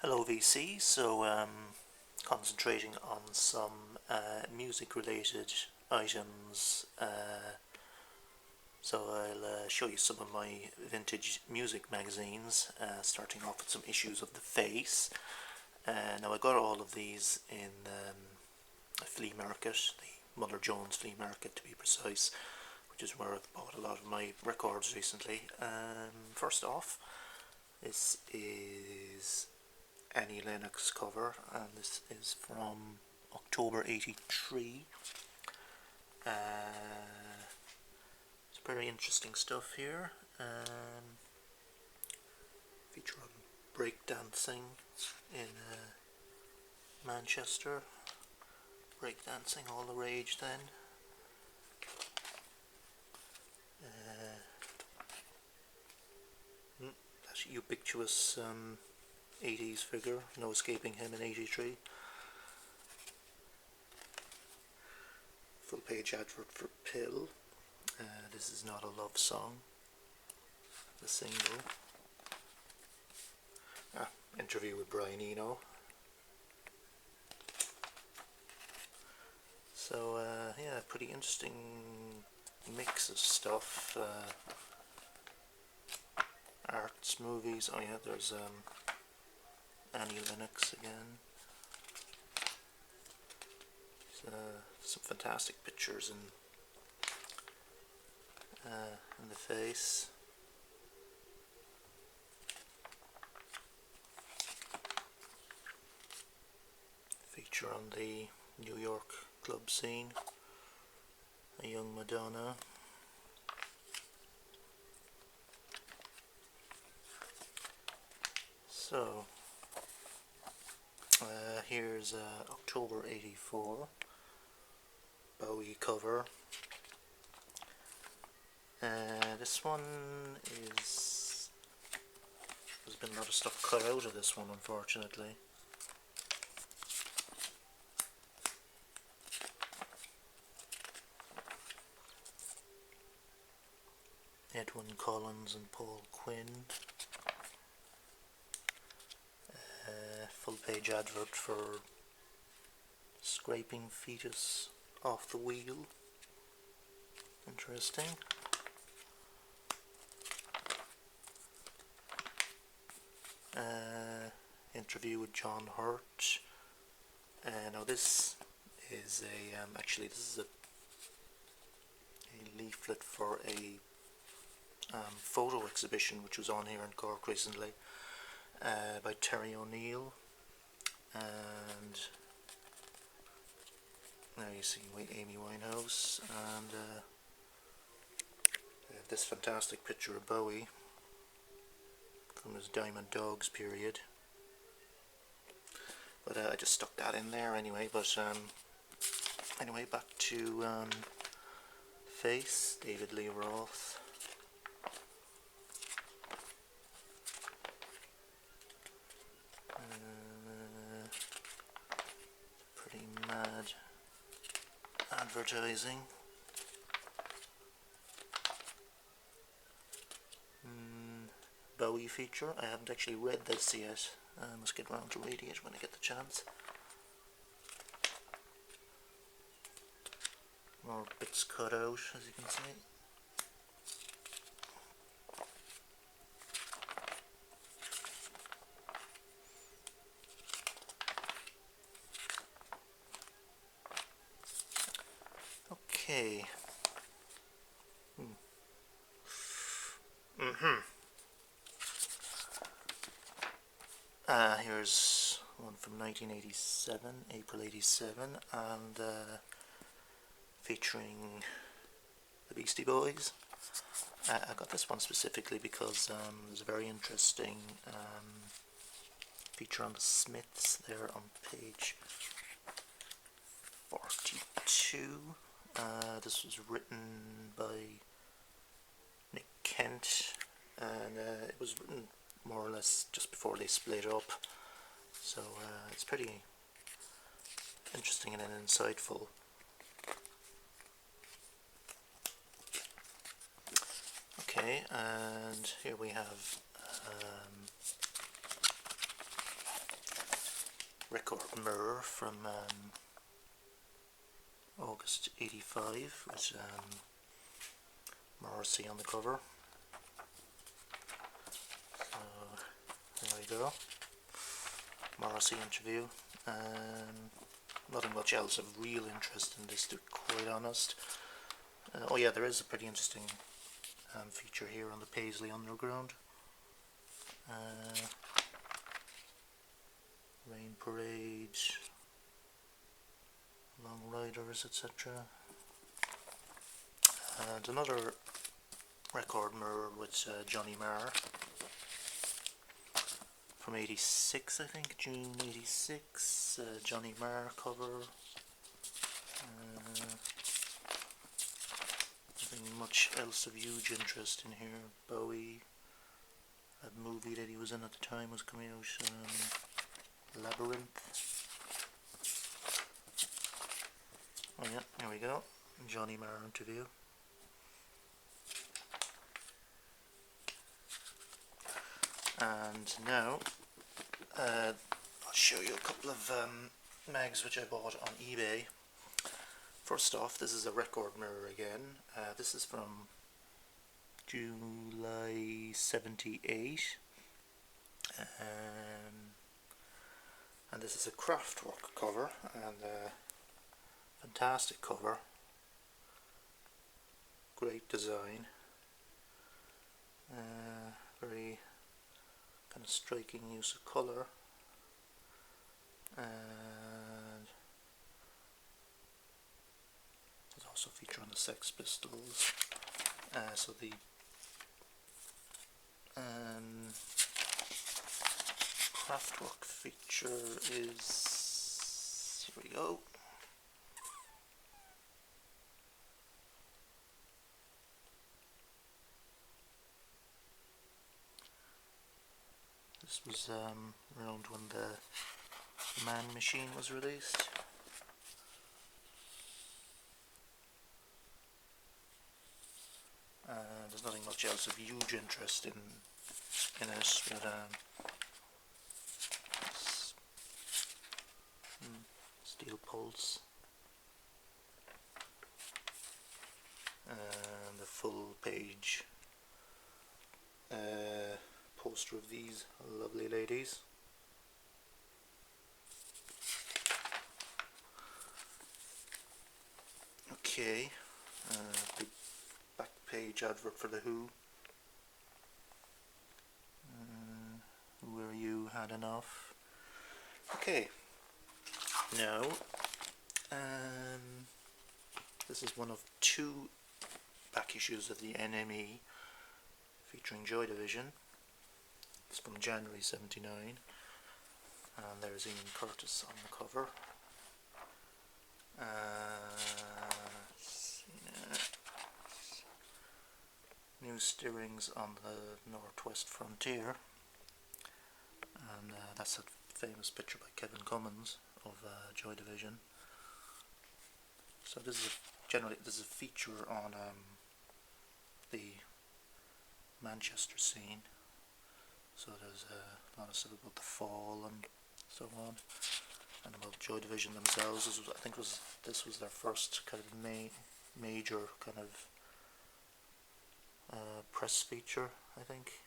Hello VC, concentrating on some music related items. I'll show you some of my vintage music magazines, starting off with some issues of The Face. Now I got all of these in a flea market, the Mother Jones flea market to be precise, which is where I've bought a lot of my records recently. First off, this is Annie Lennox cover, and this is from October '83. It's very interesting stuff here. Feature on breakdancing in Manchester. Breakdancing all the rage then. That ubiquitous 80s figure, no escaping him in '83. Full page advert for Pill. This is not a love song. The single. Interview with Brian Eno. So yeah, pretty interesting mix of stuff. Arts, movies. Oh yeah, there's Annie Lennox again. Some fantastic pictures in The Face. Feature on the New York club scene. A young Madonna. So here's October '84 Bowie cover. This one is... there's been a lot of stuff cut out of this one, unfortunately. Edwyn Collins and Paul Quinn. Full page advert for scraping fetus off the wheel. Interesting. Interview with John Hurt. Now this is actually this is a leaflet for a photo exhibition which was on here in Cork recently, by Terry O'Neill. And now you see Amy Winehouse, and this fantastic picture of Bowie from his Diamond Dogs period. But I just stuck that in there anyway. But anyway, back to Face, David Lee Roth. Pretty mad advertising. Bowie feature. I haven't actually read this yet. I must get round to reading it when I get the chance. More bits cut out, as you can see. Okay. Here's one from 1987, April '87, and featuring the Beastie Boys. I got this one specifically because there's a very interesting feature on the Smiths there on page 42. This was written by Nick Kent, and it was written more or less just before they split up, so it's pretty interesting and insightful. Okay, and here we have record Mirror from August '85 with Morrissey on the cover. So there we go, Morrissey interview. Nothing much else of real interest in this, to be quite honest. Oh yeah, there is a pretty interesting feature here on the Paisley Underground. Rain Parade, Long Riders, etc. And another record Mirror with Johnny Marr from '86, I think, June '86. Johnny Marr cover. Nothing much else of huge interest in here. Bowie, that movie that he was in at the time was coming out, Labyrinth. Oh yeah, here we go, Johnny Marr interview. And now I'll show you a couple of mags which I bought on eBay. First off, this is a record Mirror again. This is from July '78. And this is a Kraftwerk cover, and fantastic cover, great design, very kind of striking use of colour, and there's also a feature on the Sex Pistols. So the Kraftwerk feature is, here we go, this was around when the Man Machine was released. There's nothing much else of huge interest in it, but steel pulse, and the full page poster of these lovely ladies. Okay, big back page advert for the Who. Where you had enough. Okay, now this is one of two back issues of the NME featuring Joy Division. It's from January '79, and there's Ian Curtis on the cover. New steerings on the Northwest Frontier, and that's a famous picture by Kevin Cummins of Joy Division. So this is a feature on the Manchester scene. So there's a lot of stuff about the Fall and so on, and about Joy Division themselves. This was their first kind of major kind of press feature, I think.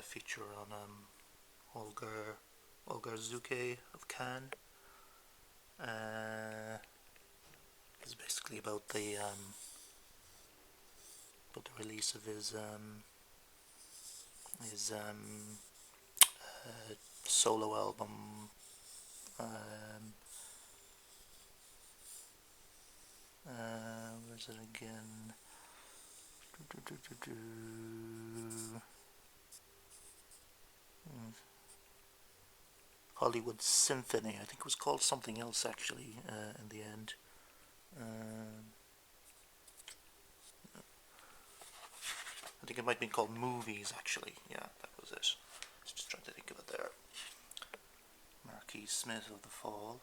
Feature on Olga Zuke of Cannes. It's basically about the release of his solo album. Where's it again? Hollywood Symphony. I think it was called something else actually in the end. I think it might have been called Movies actually. Yeah, that was it. I was just trying to think of it there. Marquis Smith of the Fall.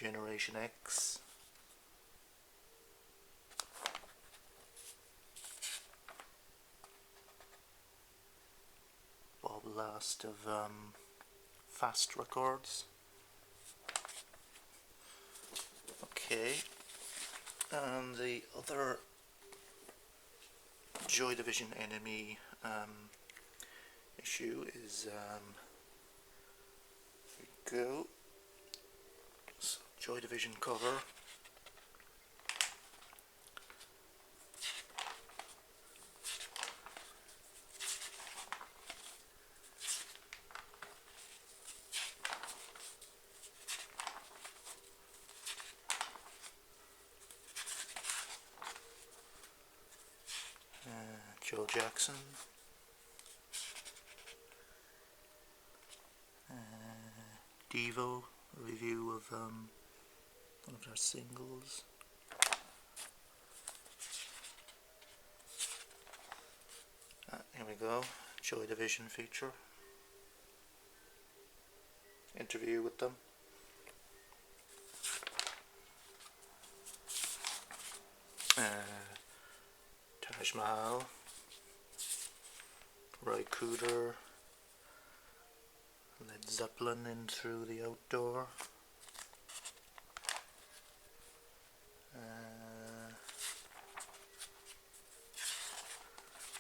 Generation X. Bob Last of Fast Records. Okay, and the other Joy Division NME issue is here we go. So, Joy Division cover. Joe Jackson. Devo, a review of one of their singles. Here we go, Joy Division feature. Interview with them. Taj Mahal, Roy Cooder, Led Zeppelin in Through the Outdoor.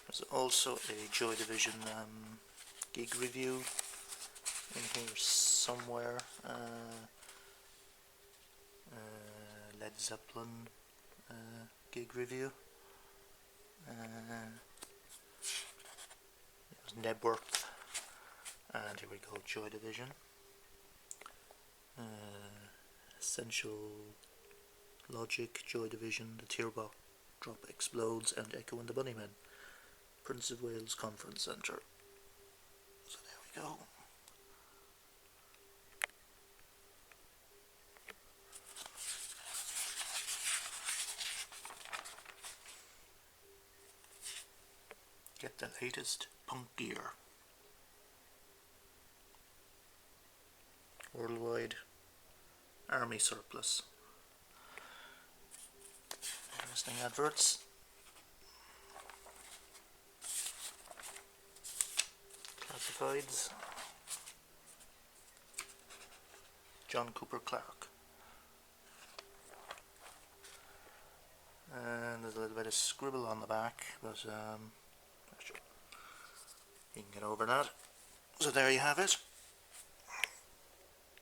There's also a Joy Division gig review in here somewhere. Led Zeppelin gig review. Nebworth, and here we go, Joy Division. Essential Logic, Joy Division, The Teardrop Explodes, and Echo and the Bunnymen, Prince of Wales Conference Centre. So there we go. Get the latest punk gear. Worldwide Army surplus. Interesting adverts. Classifieds. John Cooper Clarke. And there's a little bit of scribble on the back, but you can get over that. So there you have it.